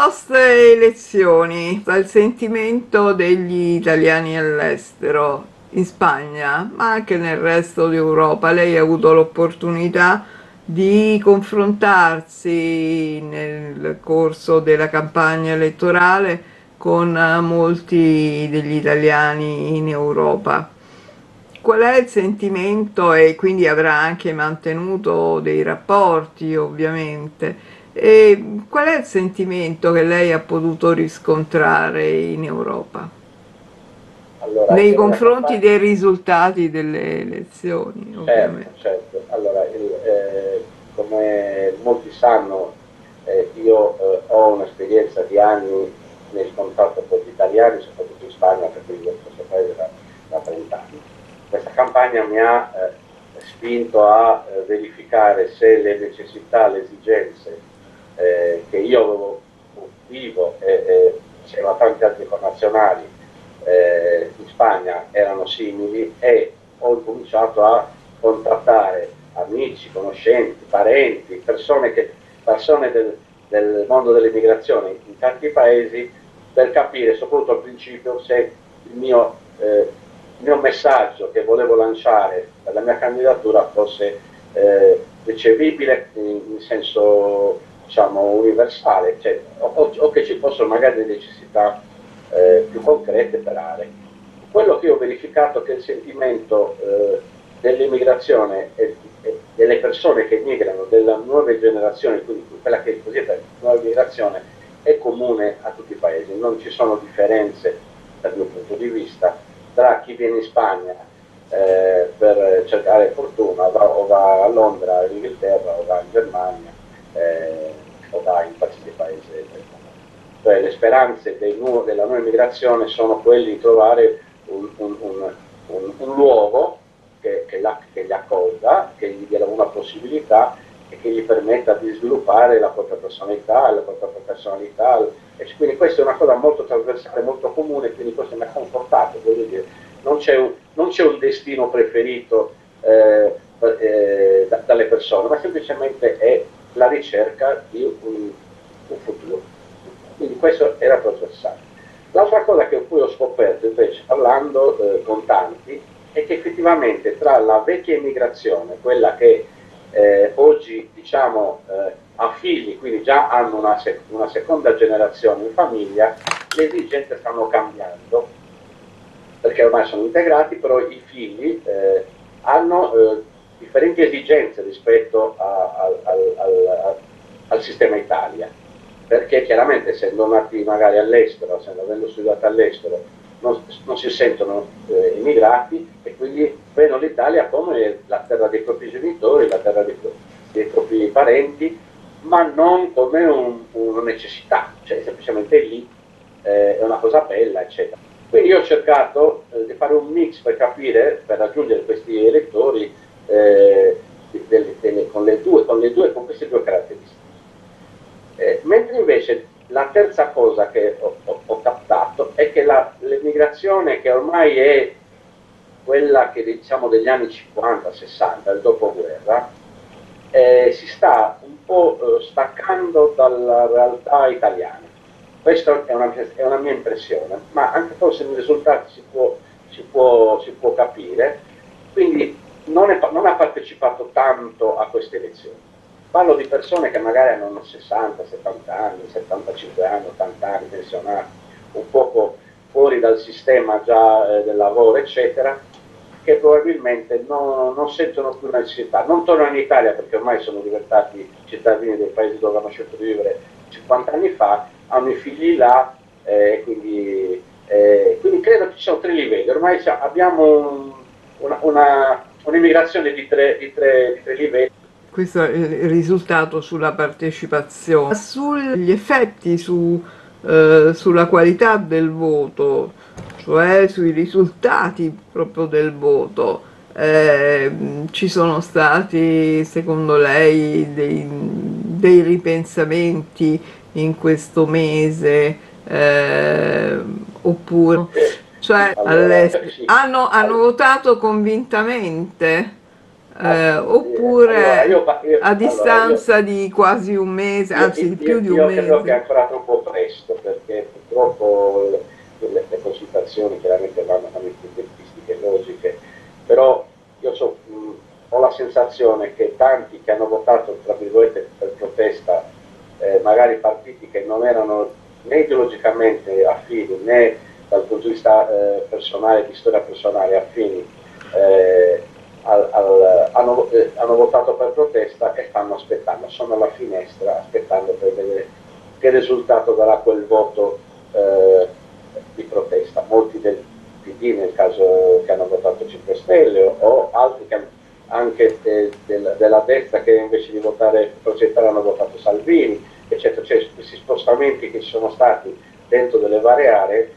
post elezioni, dal sentimento degli italiani all'estero, in Spagna, ma anche nel resto d'Europa, lei ha avuto l'opportunità di confrontarsi nel corso della campagna elettorale con molti degli italiani in Europa. Qual è il sentimento e quindi avrà anche mantenuto dei rapporti ovviamente. E qual è il sentimento che lei ha potuto riscontrare in Europa Allora, nei la confronti campagna, dei risultati delle elezioni, certo, ovviamente? certo. Allora, come molti sanno, io ho un'esperienza di anni nel contatto con gli italiani, soprattutto in Spagna, perché vivo in questo paese da 30 anni. Questa campagna mi ha spinto a verificare se le necessità, le esigenze che io avevo vivo e c'erano tanti altri connazionali in Spagna erano simili e ho cominciato a contattare amici, conoscenti, parenti, persone del mondo dell'immigrazione in tanti paesi per capire, soprattutto al principio, se il mio messaggio che volevo lanciare per la mia candidatura fosse ricevibile in senso diciamo universale, cioè, o che ci fossero magari necessità più concrete per aree. Quello che ho verificato è che il sentimento dell'immigrazione e delle persone che migrano, delle nuove generazioni, quindi quella che è cosiddetta nuova migrazione, è comune a tutti i paesi, non ci sono differenze dal mio punto di vista tra chi viene in Spagna per cercare fortuna o va a Londra, in Inghilterra, o va in Germania, o va in qualsiasi paese del mondo. Cioè le speranze della nuova immigrazione sono quelle di trovare un luogo che li accolga, che gli dia una possibilità e che gli permetta di sviluppare la propria personalità, la propria professionalità. E quindi questa è una cosa molto trasversale, molto comune, quindi questo mi ha confortato, voglio dire, non c'è un destino preferito dalle persone, ma semplicemente è la ricerca di un futuro. Quindi questo era trasversale. L'altra cosa che poi ho scoperto invece parlando con tanti è che effettivamente tra la vecchia immigrazione, quella che oggi diciamo ha figli, quindi già hanno una seconda generazione in famiglia, le esigenze stanno cambiando perché ormai sono integrati, però i figli hanno differenti esigenze rispetto al sistema Italia, perché chiaramente essendo nati magari all'estero, avendo studiato all'estero, non si sentono immigrati e quindi vedono l'Italia come la terra dei propri genitori, la terra dei propri parenti, ma non come una necessità, cioè semplicemente lì è una cosa bella, eccetera. Quindi io ho cercato di fare un mix per capire, per raggiungere questi elettori con queste due caratteristiche. Mentre invece la terza cosa che ho captato è che l'emigrazione che ormai è quella che diciamo degli anni 50-60, del dopoguerra, si sta un po' staccando dalla realtà italiana. Questa è una mia impressione, ma anche forse nei risultati si può capire. Quindi non ha partecipato tanto a queste elezioni. Parlo di persone che magari hanno 60, 70 anni, 75 anni, 80 anni, pensionati, un poco fuori dal sistema già del lavoro, eccetera, che probabilmente non sentono più la necessità. Non tornano in Italia perché ormai sono diventati cittadini dei paesi dove hanno scelto di vivere 50 anni fa, hanno i figli là, quindi credo che ci siano tre livelli. Ormai abbiamo un'immigrazione di tre livelli. Questo è il risultato sulla partecipazione. Sugli effetti sulla qualità del voto, cioè sui risultati proprio del voto, ci sono stati, secondo lei, dei ripensamenti in questo mese, oppure, cioè, Allora, sì, hanno allora, votato convintamente? oppure a allora, distanza di quasi un mese, anzi di più di un io credo che è mese? ancora troppo presto, perché purtroppo le consultazioni chiaramente vanno a tempistiche logiche, però io ho la sensazione che tanti che hanno votato, tra virgolette, per protesta, magari partiti che non erano né ideologicamente affini né dal punto di vista personale, di storia personale affini, hanno votato per protesta e stanno aspettando, sono alla finestra aspettando per vedere che risultato darà quel voto di protesta. Molti del PD, nel caso che hanno votato 5 Stelle, o altri che anche della destra che invece di votare Crocetta hanno votato Salvini, eccetera. Cioè, questi spostamenti che ci sono stati dentro delle varie aree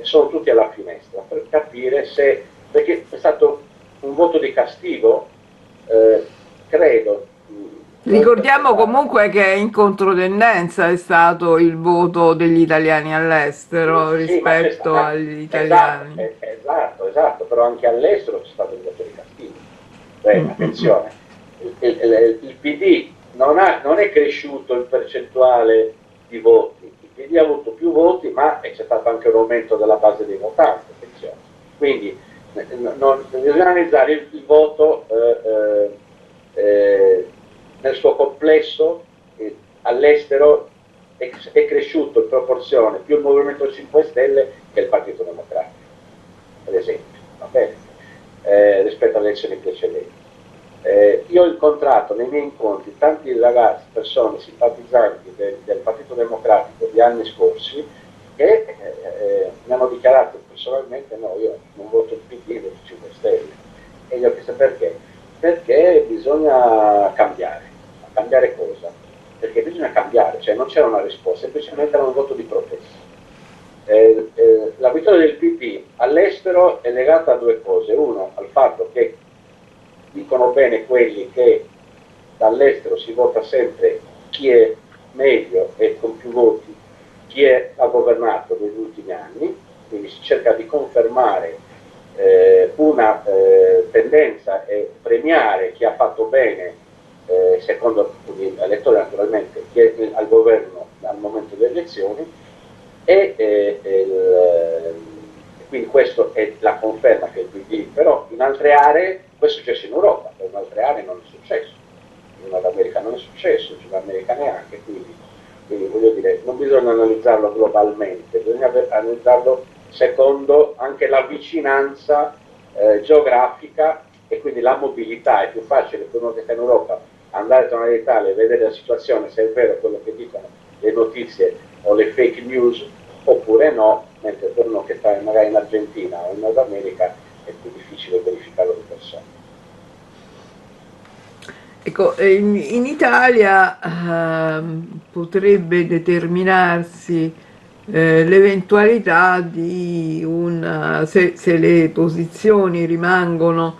sono tutti alla finestra per capire se, perché è stato un voto di castigo, credo. Ricordiamo comunque che in controtendenza è stato il voto degli italiani all'estero Sì, ma c'è rispetto stato, agli esatto, italiani. esatto, però anche all'estero c'è stato il voto di castigo. Beh, attenzione, il PD non è cresciuto in percentuale di voti, il PD ha avuto più voti, ma c'è stato anche un aumento della base dei votanti, attenzione. Quindi bisogna analizzare il voto nel suo complesso. All'estero è cresciuto in proporzione più il Movimento 5 Stelle che il Partito Democratico, ad esempio, va bene? Rispetto alle elezioni precedenti. Io ho incontrato nei miei incontri tanti ragazzi, persone simpatizzanti del Partito Democratico di anni scorsi che mi hanno dichiarato personalmente: no, io non voto il PD, voto 5 Stelle. E gli ho chiesto perché? Perché bisogna cambiare. Cambiare cosa? Perché bisogna cambiare, cioè non c'era una risposta, semplicemente era un voto di protesta. La vittoria del PD all'estero è legata a due cose: uno, al fatto che dicono bene quelli che dall'estero si vota sempre chi è meglio e con più voti, chi ha governato negli ultimi anni, quindi si cerca di confermare una tendenza e premiare chi ha fatto bene, secondo l'elettore naturalmente, chi è al governo al momento delle elezioni, e quindi questa è la conferma che il PD, però in altre aree, questo è successo in Europa, per in altre aree non è successo, in Nord America non è successo, in Sud America neanche, quindi voglio dire, non bisogna analizzarlo globalmente, bisogna analizzarlo secondo anche la vicinanza geografica, e quindi la mobilità. È più facile per uno che sta in Europa andare a tornare in Italia e vedere la situazione, se è vero quello che dicono le notizie o le fake news oppure no, mentre per uno che sta magari in Argentina o in Nord America è più difficile verificarlo di persona. Ecco, in Italia potrebbe determinarsi l'eventualità di se le posizioni rimangono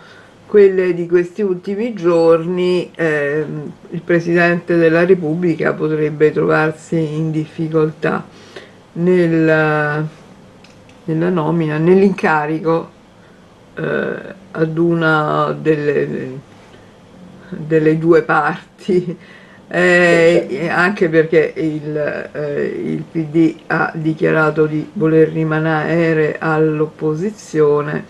quelle di questi ultimi giorni, il Presidente della Repubblica potrebbe trovarsi in difficoltà nella nomina, nell'incarico ad una delle due parti, anche perché il PD ha dichiarato di voler rimanere all'opposizione,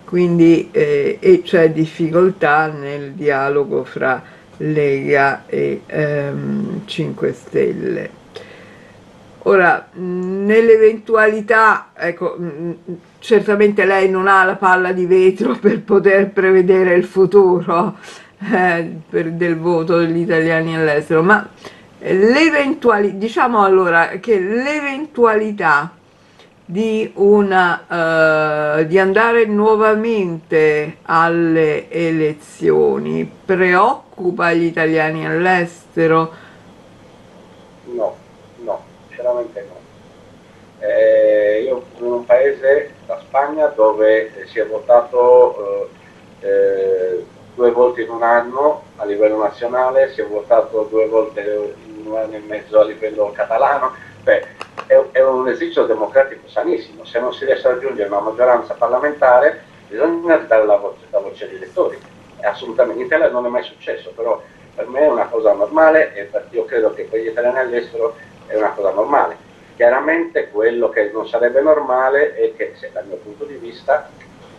quindi e c'è difficoltà nel dialogo fra Lega e 5 Stelle. Ora, nell'eventualità, ecco, certamente lei non ha la palla di vetro per poter prevedere il futuro del voto degli italiani all'estero, ma diciamo allora che l'eventualità di di andare nuovamente alle elezioni preoccupa gli italiani all'estero? No, no, sinceramente no. Io sono in un paese, la Spagna, dove si è votato 2 volte in un anno a livello nazionale, si è votato 2 volte in un anno e mezzo a livello catalano. Beh, è un esercizio democratico sanissimo. Se non si riesce a raggiungere una maggioranza parlamentare, bisogna dare la voce agli elettori. assolutamente, in Italia non è mai successo, però per me è una cosa normale e io credo che per gli italiani all'estero è una cosa normale. Chiaramente quello che non sarebbe normale è che, dal mio punto di vista,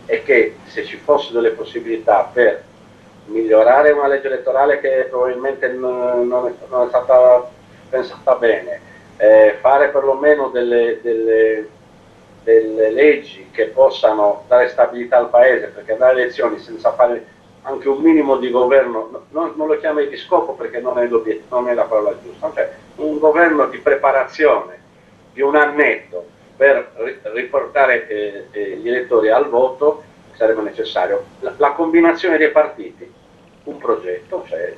è che se ci fossero delle possibilità per migliorare una legge elettorale che probabilmente non è stata pensata bene, fare perlomeno delle leggi che possano dare stabilità al paese, perché andare alle elezioni senza fare anche un minimo di governo, non lo chiami di scopo perché non è la parola giusta, cioè un governo di preparazione di un annetto per riportare gli elettori al voto sarebbe necessario. La combinazione dei partiti, un progetto, cioè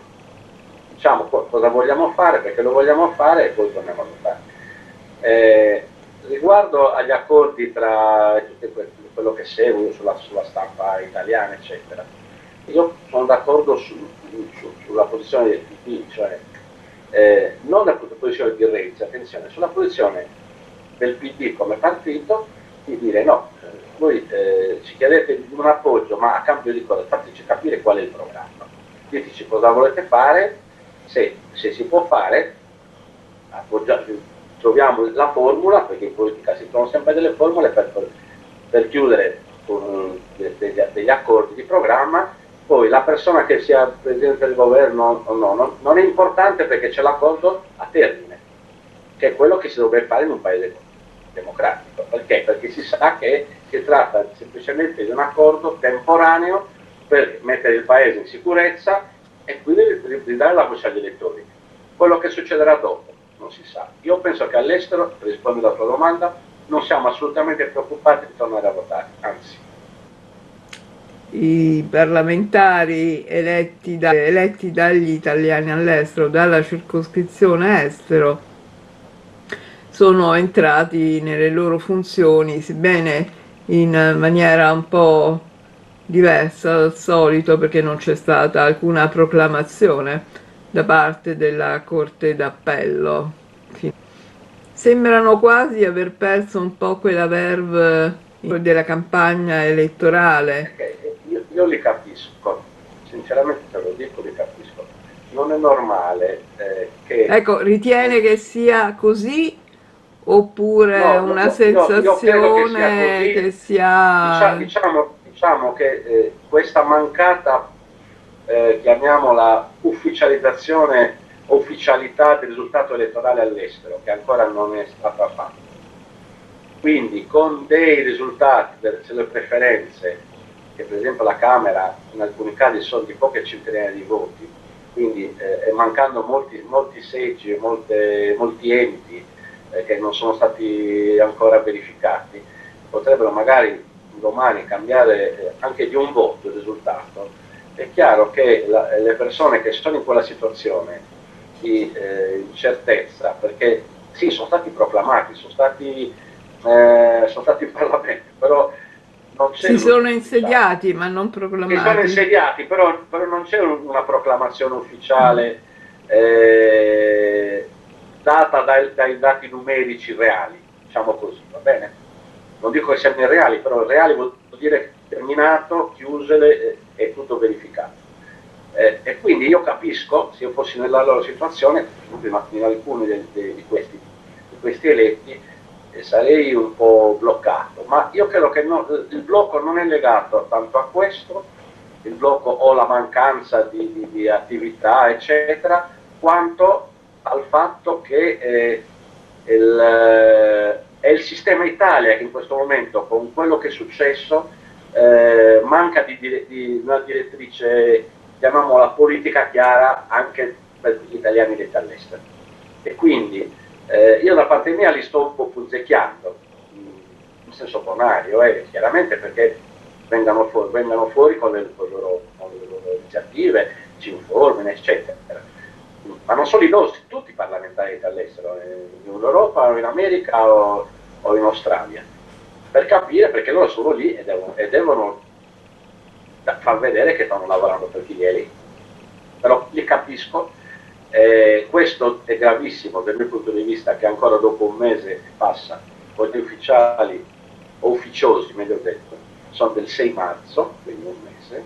diciamo cosa vogliamo fare, perché lo vogliamo fare e poi torniamo a votare. Riguardo agli accordi tra quello che seguo io sulla stampa italiana, eccetera, io sono d'accordo sulla posizione del PD, cioè non la posizione di Renzi, attenzione, sulla posizione del PD come partito di dire no, voi ci chiedete un appoggio, ma a cambio di cosa? Fateci capire qual è il programma, diteci cosa volete fare, se si può fare, troviamo la formula, perché in politica si trovano sempre delle formule per chiudere con degli accordi di programma. Poi la persona che sia presidente del governo o no, non è importante perché c'è l'accordo a termine, che è quello che si dovrebbe fare in un paese democratico. Perché? Perché si sa che si tratta semplicemente di un accordo temporaneo per mettere il paese in sicurezza e quindi di dare la voce agli elettori. Quello che succederà dopo non si sa. Io penso che all'estero, per rispondere alla tua domanda, non siamo assolutamente preoccupati di tornare a votare, anzi. I parlamentari eletti dagli italiani all'estero, dalla circoscrizione estero, sono entrati nelle loro funzioni, sebbene in maniera un po' diversa dal solito, perché non c'è stata alcuna proclamazione da parte della Corte d'Appello. Sembrano quasi aver perso un po' quella verve della campagna elettorale. Io li capisco, sinceramente te lo dico, li capisco. Non è normale che... Ecco, ritiene che sia così oppure No, una io credo che sia sensazione così. che sia... Diciamo che questa mancata, chiamiamola, ufficialità del risultato elettorale all'estero, che ancora non è stata fatta. Quindi con dei risultati delle preferenze, che per esempio la Camera in alcuni casi sono di poche centinaia di voti, quindi mancando molti seggi e molti enti che non sono stati ancora verificati, potrebbero magari domani cambiare anche di un voto il risultato. È chiaro che le persone che sono in quella situazione di incertezza, perché sì, sono stati proclamati, sono stati in Parlamento, però non c'è Si sono insediati ma non si sono proclamati. insediati, però non c'è una proclamazione ufficiale data dai dati numerici reali, diciamo così, va bene? Non dico che siano irreali, però reali vuol dire terminato, chiuse e tutto verificato. E quindi io capisco, se io fossi nella loro situazione, in alcuni di questi eletti, sarei un po' bloccato, ma io credo che il blocco non è legato tanto a questo, il blocco o la mancanza di attività, eccetera, quanto al fatto che è il sistema Italia che in questo momento, con quello che è successo, manca di una direttrice, chiamiamola politica chiara, anche per gli italiani eletti all'estero. E quindi io da parte mia li sto un po' punzecchiando, in senso bonario, chiaramente perché vengano fuori con le loro iniziative, ci informino, eccetera. Ma non solo i nostri, tutti i parlamentari all'estero, in Europa o in America o in Australia, per capire, perché loro sono lì e devono far vedere che stanno lavorando per chi li eletti. Però li capisco. Questo è gravissimo dal mio punto di vista, che ancora dopo un mese passa, gli ufficiali o ufficiosi, meglio detto, sono del 6 marzo, quindi un mese,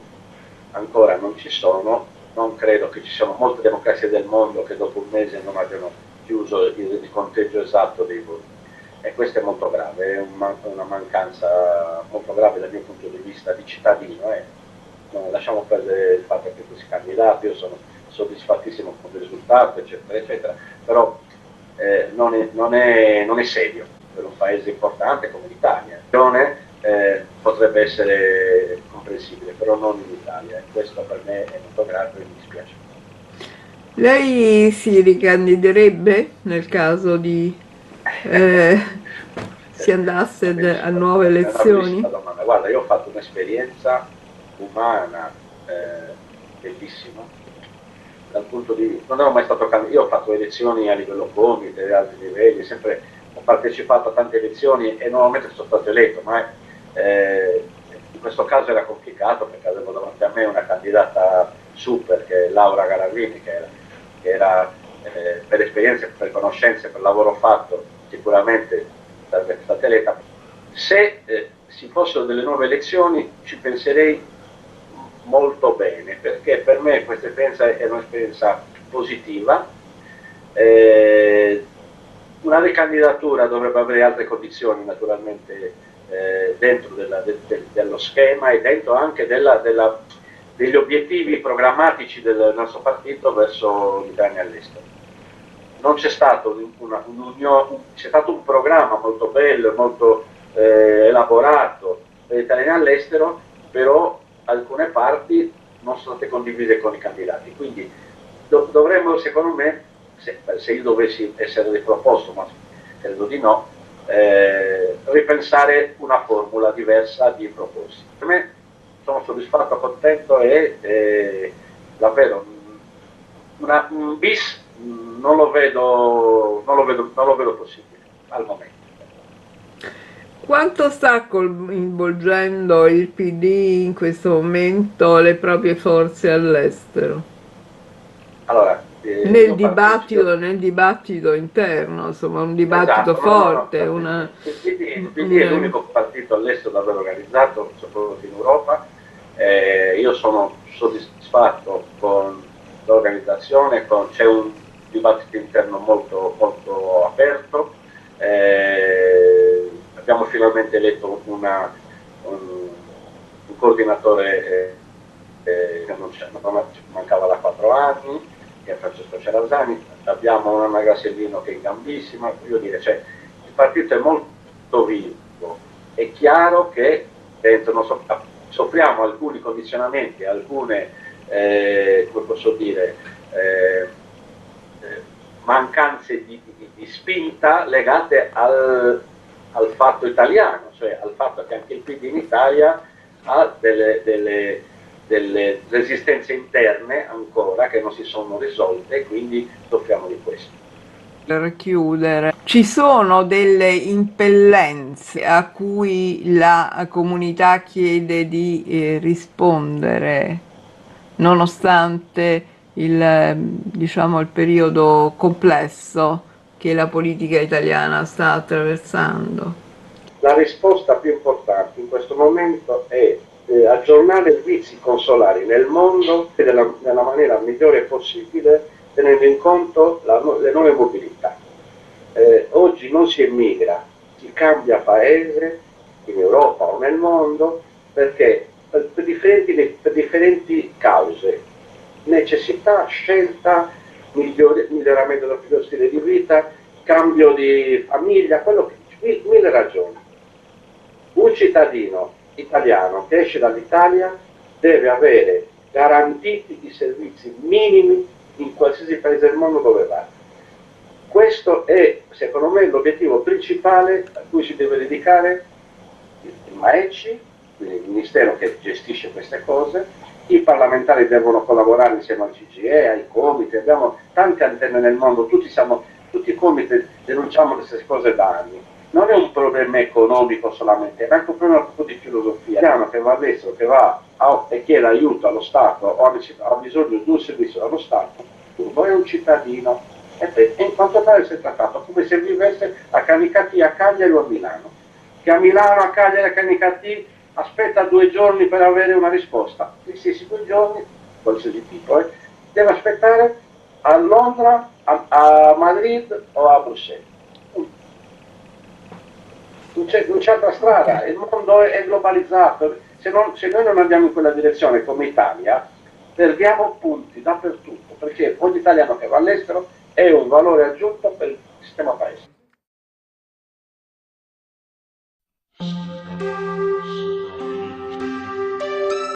ancora non ci sono, non credo che ci siano molte democrazie del mondo che dopo un mese non abbiano chiuso il conteggio esatto dei voti. E questo è molto grave, è una mancanza molto grave dal mio punto di vista di cittadino. Lasciamo perdere il fatto che questi candidati, io sono soddisfattissimo con il risultato, eccetera, eccetera, però non è serio per un paese importante come l'Italia. Potrebbe essere comprensibile, però non in Italia, e questo per me è molto grave e mi dispiace. Lei si ricandiderebbe nel caso si andasse a nuove È una bellissima elezioni? domanda. Guarda, io ho fatto un'esperienza umana bellissima, dal punto di non ero mai stato candidato, io ho fatto elezioni a livello comite, a altri livelli, sempre ho partecipato a tante elezioni e normalmente sono stato eletto, ma in questo caso era complicato perché avevo davanti a me una candidata super che è Laura Garavini, che era per esperienze, per conoscenze, per lavoro fatto sicuramente sarebbe stata eletta. Se ci fossero delle nuove elezioni ci penserei molto bene, perché per me questa esperienza è un'esperienza positiva. Una ricandidatura dovrebbe avere altre condizioni naturalmente dentro dello schema e dentro anche degli obiettivi programmatici del nostro partito verso gli italiani all'estero. Non c'è stato c'è stato un programma molto bello, molto elaborato per gli italiani all'estero, però alcune parti non sono state condivise con i candidati. Quindi dovremmo, secondo me, se io dovessi essere riproposto, ma credo di no, ripensare una formula diversa di proposte. Per me sono soddisfatto, contento e davvero un bis non lo vedo possibile al momento. Quanto sta coinvolgendo il PD in questo momento le proprie forze all'estero? Allora, Nel io partecipo. nel dibattito interno, insomma, un dibattito Esatto, no, forte, il PD è l'unico partito all'estero davvero organizzato, soprattutto in Europa. Io sono soddisfatto con l'organizzazione, c'è un dibattito interno molto, molto aperto. Abbiamo finalmente eletto un coordinatore che non mancava da 4 anni, che è Francesco Cerasani. Abbiamo una Grassellino che è in gambissima, voglio dire, cioè, il partito è molto vivo. È chiaro che dentro soffriamo alcuni condizionamenti, alcune, come posso dire, mancanze di spinta legate al fatto italiano, cioè al fatto che anche il PD in Italia ha delle resistenze interne ancora che non si sono risolte e quindi soffriamo di questo. Per chiudere, ci sono delle impellenze a cui la comunità chiede di rispondere, nonostante diciamo, il periodo complesso che la politica italiana sta attraversando. La risposta più importante in questo momento è aggiornare i servizi consolari nel mondo nella maniera migliore possibile, tenendo in conto le nuove mobilità. Oggi non si emigra, si cambia paese in Europa o nel mondo perché per differenti cause, necessità, scelta, miglioramento del proprio stile di vita, cambio di famiglia, mille ragioni. Un cittadino italiano che esce dall'Italia deve avere garantiti i servizi minimi in qualsiasi paese del mondo dove va. Questo è, secondo me, l'obiettivo principale a cui si deve dedicare il MAECI, quindi il Ministero che gestisce queste cose. I parlamentari devono collaborare insieme al CGIE, ai comiti, abbiamo tante antenne nel mondo, tutti i comiti denunciamo le stesse cose da anni. Non è un problema economico solamente, è anche un problema di filosofia. L'italiano che va all'estero, che va e chiede aiuto allo Stato o ha bisogno di un servizio dallo Stato, poi è un cittadino e in quanto tale si è trattato come se vivesse a Canicattì, a Cagliari o a Milano. Che a Milano, a Cagliari, a Canicattì aspetta 2 giorni per avere una risposta. Questi 2 giorni, qualsiasi tipo, deve aspettare a Londra, a Madrid o a Bruxelles. Non c'è altra strada, il mondo è globalizzato, se noi non andiamo in quella direzione come Italia, perdiamo punti dappertutto, perché ogni italiano che va all'estero è un valore aggiunto per